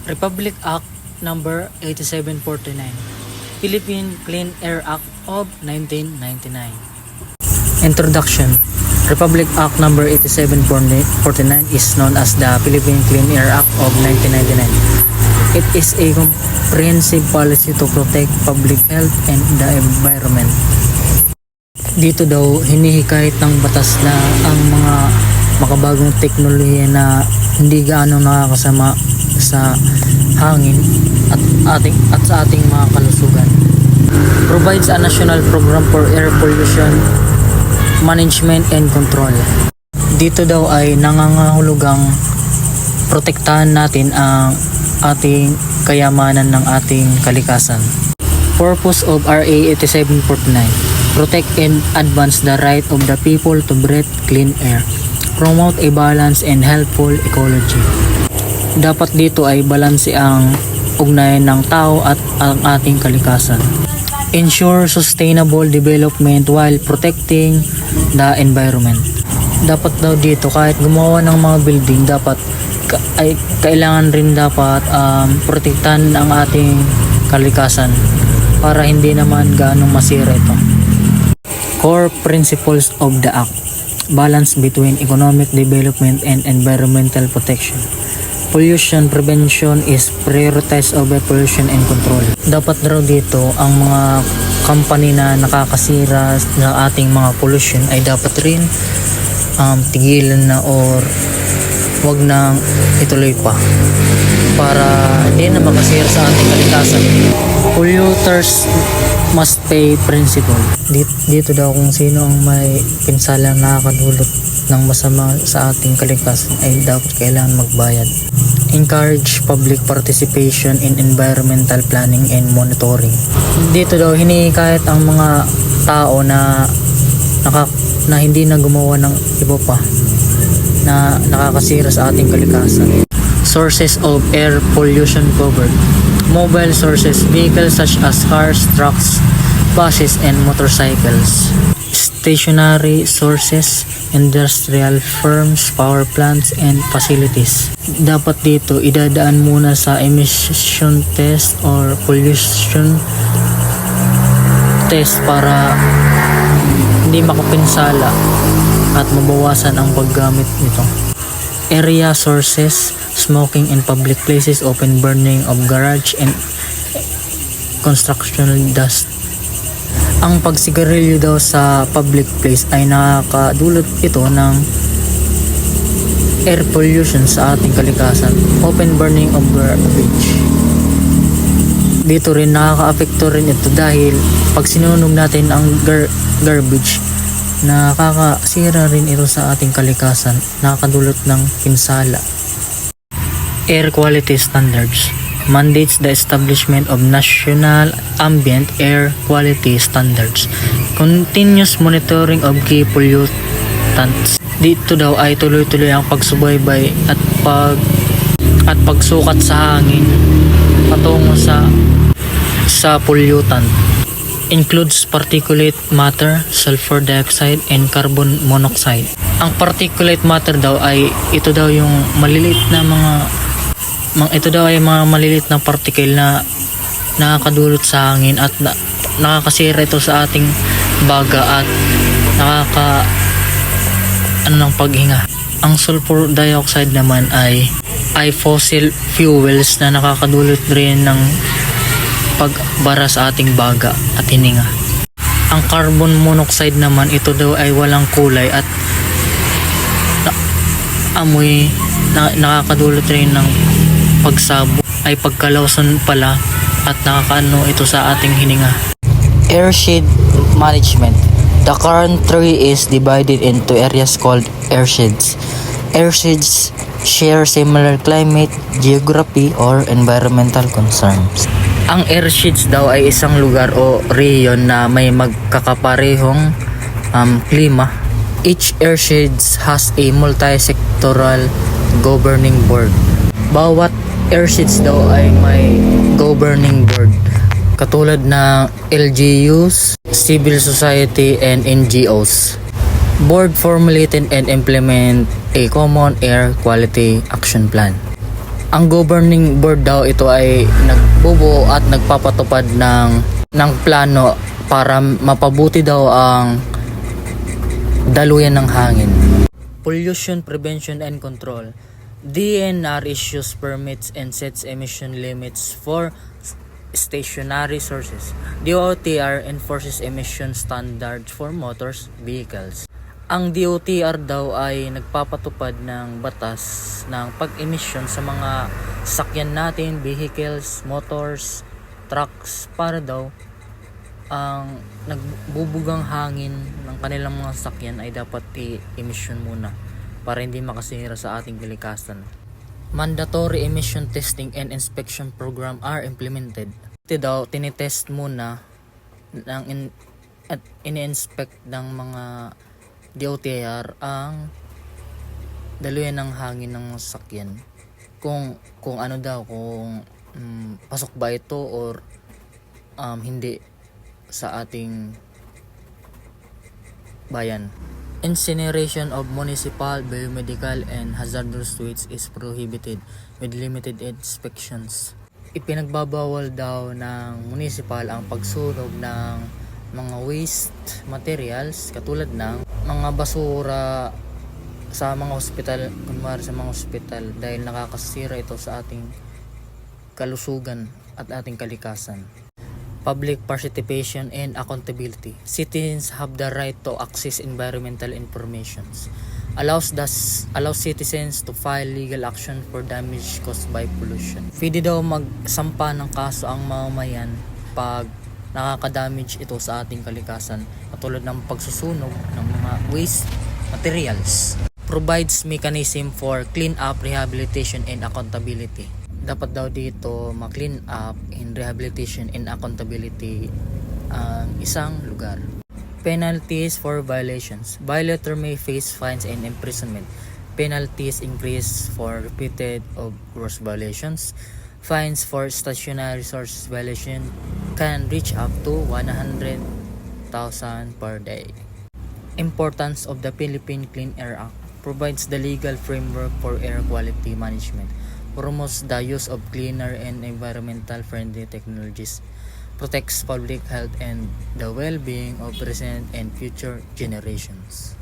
Republic Act Number 8749, Philippine Clean Air Act of 1999. Introduction. Republic Act Number 8749 is known as the Philippine Clean Air Act of 1999. It is a comprehensive policy to protect public health and the environment. Dito daw hinihikayat ng batas na ang mga makabagong teknolohiya na hindi gaano nakakasama sa hangin at sa ating mga kalusugan. Provides a national program for air pollution management and control. Dito daw ay nangangahulugang protektahan natin ang ating kayamanan ng ating kalikasan. Purpose of RA 8749: protect and advance the right of the people to breathe clean air. Promote a balanced and healthful ecology. Dapat dito ay balanse ang ugnayan ng tao at ang ating kalikasan. Ensure sustainable development while protecting the environment. Dapat daw dito kahit gumawa ng mga building, dapat ay kailangan rin dapat protektahan ang ating kalikasan para hindi naman gaano masira ito. Core principles of the act: balance between economic development and environmental protection. Pollution prevention is prioritized over pollution and control. Dapat daw dito ang mga company na nakakasira ng ating mga pollution ay dapat rin tigilan na or wag nang ituloy pa para hindi na makasira sa ating kalikasan. Polluters must pay principle. Dito daw kung sino ang may pinsalang nakakadulot ng masama sa ating kalikasan ay dapat kailangan magbayad. Encourage public participation in environmental planning and monitoring. Dito daw hinihikayat ang mga tao na hindi na gumawa ng iba pa na nakakasira sa ating kalikasan. Sources of air pollution covered: mobile sources, vehicles such as cars, trucks, buses, and motorcycles. Stationary sources, industrial firms, power plants, and facilities. Dapat dito idadaan muna sa emission test or pollution test para hindi makapinsala at mabawasan ang paggamit nito. Area sources: smoking in public places, open burning of garage, and constructional dust. Ang pagsigarilyo daw sa public place ay nakakadulot ito ng air pollution sa ating kalikasan. Open burning of garbage. Dito rin nakaka-apekto rin ito dahil pag sinunog natin ang garbage, nakakasira rin ito sa ating kalikasan, nakakadulot ng pinsala. Air quality standards mandates the establishment of national ambient air quality standards. Continuous monitoring of key pollutants. Dito daw ay tuloy-tuloy ang pagsubaybay at pagsukat sa hangin patungo sa pollutant. Includes particulate matter, sulfur dioxide, and carbon monoxide. Ang particulate matter daw ay ito daw yung maliliit na maliliit na particle na nakakadulot sa hangin at nakakasira ito sa ating baga at ng paghinga. Ang sulfur dioxide naman ay fossil fuels na nakakadulot rin ng pagbara sa ating baga at hininga. Ang carbon monoxide naman, ito daw ay walang kulay at amoy na nakakadulot rin ng pagsabo ay pagkalawson pala at nakakaano ito sa ating hininga. Airshed management. The country is divided into areas called airsheds. Airsheds share similar climate, geography, or environmental concerns. Ang airsheds daw ay isang lugar o rehiyon na may magkakaparehong klima. Each airsheds has a multi-sectoral governing board. Bawat airsheds daw ay may governing board katulad ng LGUs, civil society, and NGOs. Board formulated and implement a common air quality action plan. Ang governing board daw ito ay nagbubuo at nagpapatupad ng plano para mapabuti daw ang daluyan ng hangin. Pollution Prevention and Control. DNR issues permits and sets emission limits for stationary sources. DOTR enforces emission standards for motors vehicles. Ang DOTR daw ay nagpapatupad ng batas ng pag-emission sa mga sakyan natin, vehicles, motors, trucks para daw ang nagbubugang hangin ng kanilang mga sakyan ay dapat i-emission muna para hindi makasira sa ating kalikasan. Mandatory emission testing and inspection program are implemented. Ito daw, tinitest muna at ini-inspect ng mga DOTR ang daluyan ng hangin ng sasakyan. Kung ano daw, kung pasok ba ito or hindi sa ating bayan. Incineration of municipal, biomedical, and hazardous waste is prohibited with limited inspections. Ipinagbabawal daw ng municipal ang pagsunog ng mga waste materials katulad ng mga basura sa mga ospital, kunwari sa mga ospital, dahil nakakasira ito sa ating kalusugan at ating kalikasan. Public participation and accountability. Citizens have the right to access environmental information. Allows citizens to file legal action for damage caused by pollution. Pwede daw magsampa ng kaso ang mamamayan pag nakaka-damage ito sa ating kalikasan, katulad ng pagsusunog ng mga waste materials. Provides mechanism for clean up, rehabilitation, and accountability. Dapat daw dito ma-clean up in rehabilitation and accountability ang isang lugar. Penalties for violations. Violator may face fines and imprisonment. Penalties increase for repeated or gross violations. Fines for stationary sources violation can reach up to 100,000 per day. Importance of the Philippine Clean Air Act. Provides the legal framework for air quality management. Promotes the use of cleaner and environmental friendly technologies. Protects public health and the well-being of present and future generations.